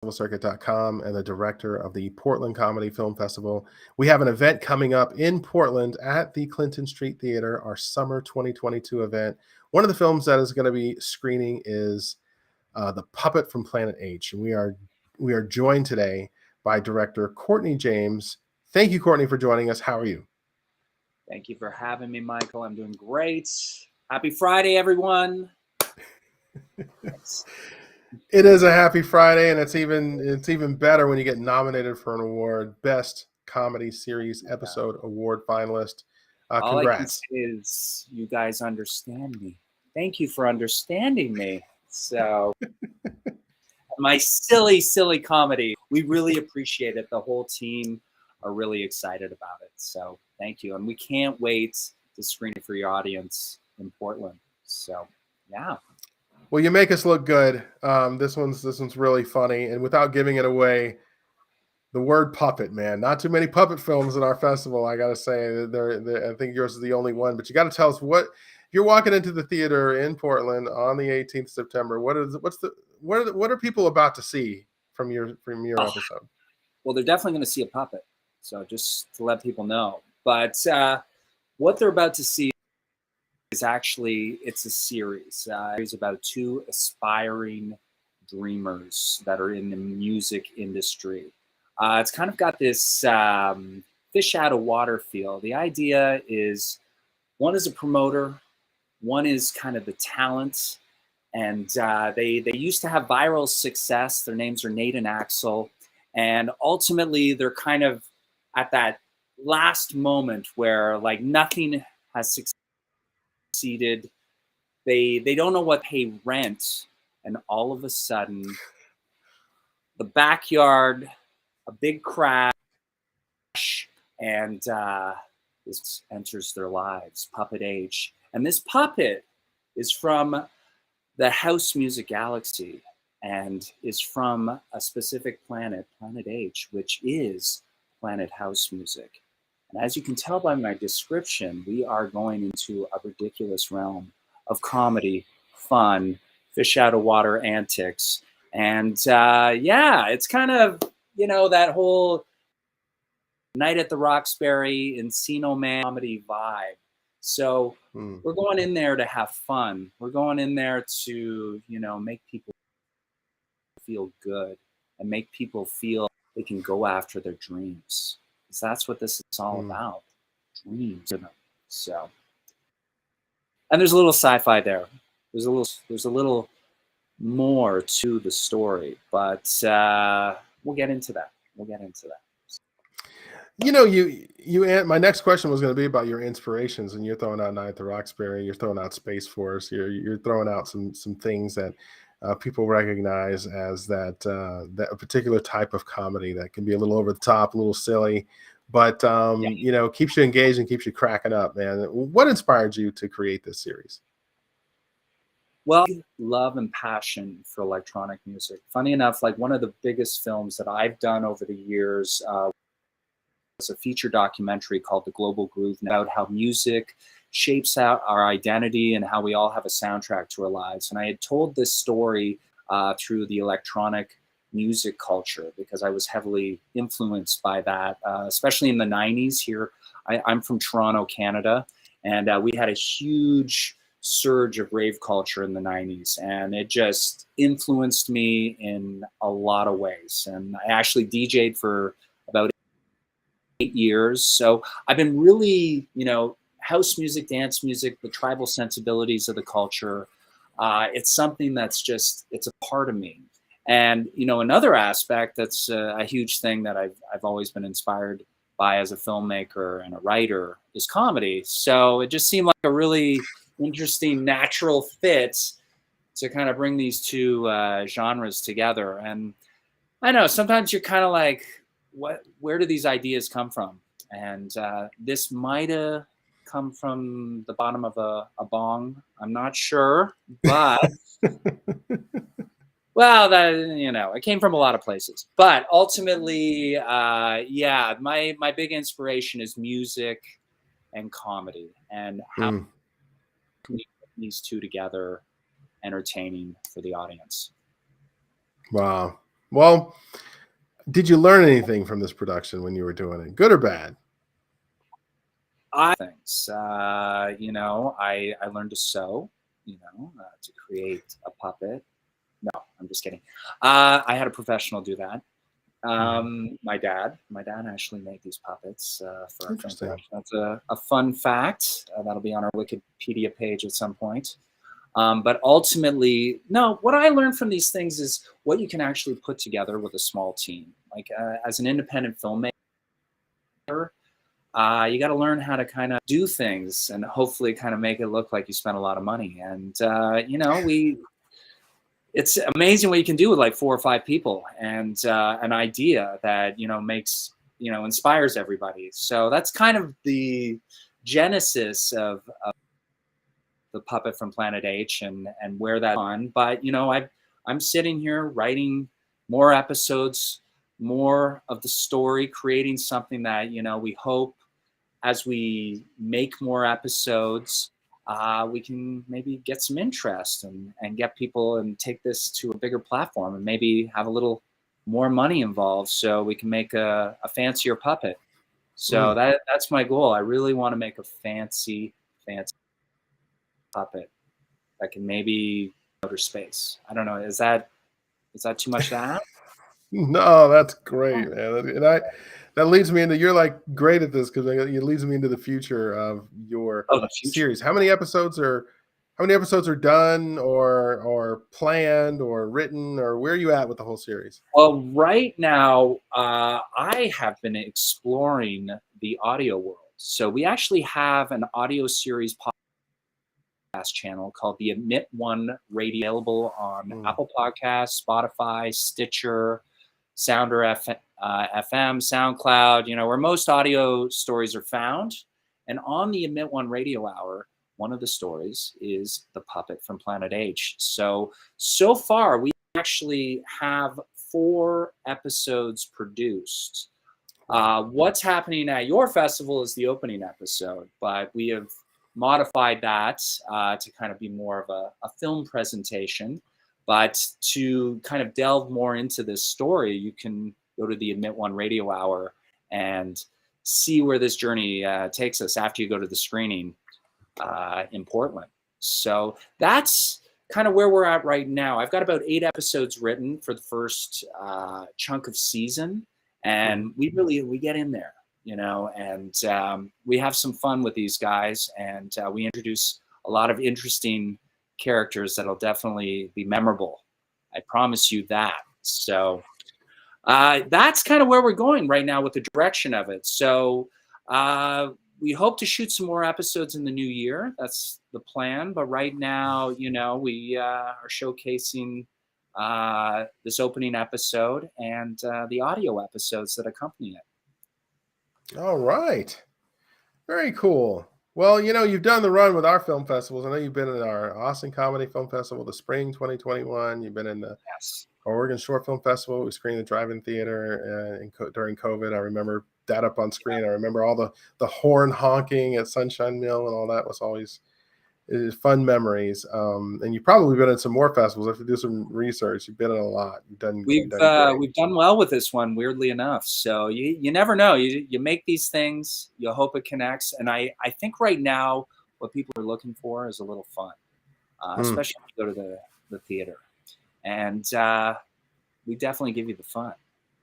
Circuit.com and the director of the Portland Comedy Film Festival. We have an event coming up in Portland at the Clinton Street Theater, our summer 2022 event. One of the films that is going to be screening is The Puppet from Planet H. And we are joined today by director Courtney James. Thank you, Courtney, for joining us. How are you? Thank you for having me, Michael. I'm doing great. Happy Friday, everyone. It is a happy Friday, and it's even better when you get nominated for an award, Best Comedy Series Episode Award finalist. All Congrats. I can say is you guys understand me. Thank you for understanding me. So my silly comedy, we really appreciate it. The whole team are really excited about it. So thank you. And we can't wait to screen it for your audience in Portland. So yeah. Well, you make us look good. This one's really funny, and without giving it away, the word puppet, man. Not too many puppet films in our festival. I gotta say, I think yours is the only one. But you got to tell us what if you're walking into the theater in Portland on the 18th of September. What are people about to see from your episode? Well, they're definitely going to see a puppet. So just to let people know, but what they're about to see is actually, it's a series. It's about two aspiring dreamers that are in the music industry. It's kind of got this fish out of water feel. The idea is one is a promoter, one is kind of the talent, and they used to have viral success. Their names are Nate and Axel, and ultimately they're kind of at that last moment where like nothing has succeeded. They don't know what to pay rent, and all of a sudden the backyard, a big crash, and this enters their lives, Puppet H. And this puppet is from the house music galaxy and is from a specific planet, Planet H, which is Planet House Music. And as you can tell by my description, we are going into a ridiculous realm of comedy, fun, fish out of water antics. And yeah, it's kind of, that whole Night at the Roxbury, Encino Man comedy vibe. So we're going in there to have fun. We're going in there to, make people feel good and make people feel they can go after their dreams. Because that's what this is all about. Dreams. So, and there's a little sci-fi there. There's a little more to the story, but we'll get into that. My next question was going to be about your inspirations, and you're throwing out Night at the Roxbury, you're throwing out Space Force, you're throwing out some things that people recognize as that a particular type of comedy that can be a little over the top, a little silly, but keeps you engaged and keeps you cracking up, man. What inspired you to create this series? Well, love and passion for electronic music. Funny enough, like one of the biggest films that I've done over the years was a feature documentary called The Global Groove, about how music shapes out our identity and how we all have a soundtrack to our lives. And I had told this story through the electronic music culture because I was heavily influenced by that, especially in the 90s here. I'm from Toronto, Canada, and we had a huge surge of rave culture in the 90s, and it just influenced me in a lot of ways. And I actually DJ'd for about 8 years. So I've been really, house music, dance music, the tribal sensibilities of the culture. It's something that's it's a part of me. And, another aspect that's a huge thing that I've always been inspired by as a filmmaker and a writer is comedy. So it just seemed like a really interesting natural fit to kind of bring these two genres together. And I know sometimes you're kind of like, where do these ideas come from? And this might have come from the bottom of a bong. I'm not sure, but well, that it came from a lot of places. But ultimately, my big inspiration is music and comedy, and how can we put these two together, entertaining for the audience. Wow. Well, did you learn anything from this production when you were doing it, good or bad? Things. I learned to sew, to create a puppet. No, I'm just kidding. I had a professional do that. My dad actually made these puppets for our film production. That's a fun fact. That'll be on our Wikipedia page at some point. But ultimately, no, what I learned from these things is what you can actually put together with a small team. Like as an independent filmmaker, you got to learn how to kind of do things and hopefully kind of make it look like you spent a lot of money. And, it's amazing what you can do with like 4 or 5 people and an idea that, makes, inspires everybody. So that's kind of the genesis of the puppet from Planet H and where that's on. But, I'm sitting here writing more episodes, more of the story, creating something that, we hope as we make more episodes, we can maybe get some interest and get people and take this to a bigger platform and maybe have a little more money involved so we can make a fancier puppet. So that's my goal. I really want to make a fancy puppet that can maybe outer space. I don't know. Is that too much to ask? No, that's great, man. And that leads me into, you're like great at this because it leads me into the future of your series. How many episodes are done or planned or written, or where are you at with the whole series? Well, right now, I have been exploring the audio world. So we actually have an audio series podcast channel called the Emit One Radio, available on Apple Podcasts, Spotify, Stitcher, Sounder FM, SoundCloud, where most audio stories are found. And on the Emit One Radio Hour, one of the stories is The Puppet from Planet H. So far, we actually have 4 episodes produced. What's happening at your festival is the opening episode, but we have modified that to kind of be more of a film presentation. But to kind of delve more into this story, you can go to the Emit One Radio Hour and see where this journey takes us after you go to the screening in Portland. So that's kind of where we're at right now. I've got about 8 episodes written for the first chunk of season, and we get in there, and we have some fun with these guys, and we introduce a lot of interesting characters that'll definitely be memorable. I promise you that. So that's kind of where we're going right now with the direction of it. So we hope to shoot some more episodes in the new year. That's the plan. But right now, we are showcasing this opening episode and the audio episodes that accompany it. All right. Very cool. Well, you've done the run with our film festivals. I know you've been in our Austin Comedy Film Festival, the Spring 2021. You've been in the Oregon Short Film Festival. We screened the drive-in theater during COVID. I remember that up on screen. I remember all the horn honking at Sunshine Mill and all that was always fun memories. And you've probably been in some more festivals. I have to do some research. You've been in a lot. We've done well with this one, weirdly enough. So you never know. You make these things, you hope it connects. And I think right now what people are looking for is a little fun, especially if you go to the theater. And we definitely give you the fun.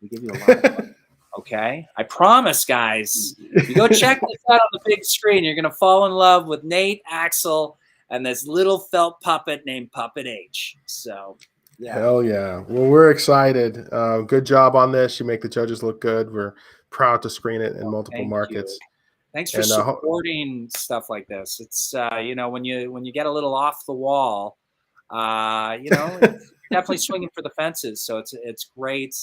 We give you a lot of fun. Okay? I promise, guys. You go check this out on the big screen. You're going to fall in love with Nate, Axel, and this little felt puppet named Puppet H. So, yeah. Hell yeah. Well, we're excited. Good job on this. You make the judges look good. We're proud to screen it in multiple markets. Thanks for supporting stuff like this. It's, when you get a little off the wall, you're definitely swinging for the fences. So it's great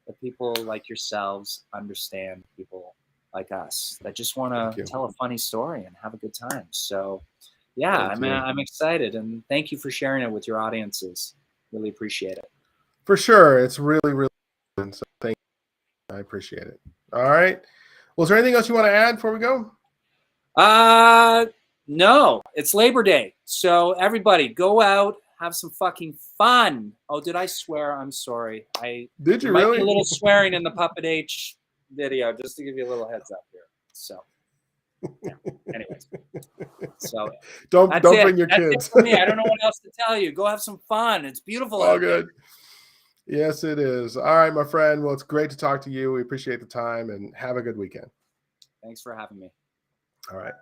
that people like yourselves understand people like us that just want to tell a funny story and have a good time. So, yeah, I'm excited, and thank you for sharing it with your audiences. Really appreciate it. For sure, it's really, really good. So thank you. I appreciate it. All right. Well, is there anything else you want to add before we go? No, it's Labor Day, so everybody go out, have some fucking fun. Oh, did I swear? I'm sorry. Did you might really? be a little swearing in the Puppet H video, just to give you a little heads up here. So, yeah. Anyways, so don't it. bring your That's kids. it for me. I don't know what else to tell you. Go have some fun. It's beautiful All out there. good. Yes, it is. All right, my friend. Well, it's great to talk to you. We appreciate the time, and have a good weekend. Thanks for having me. All right.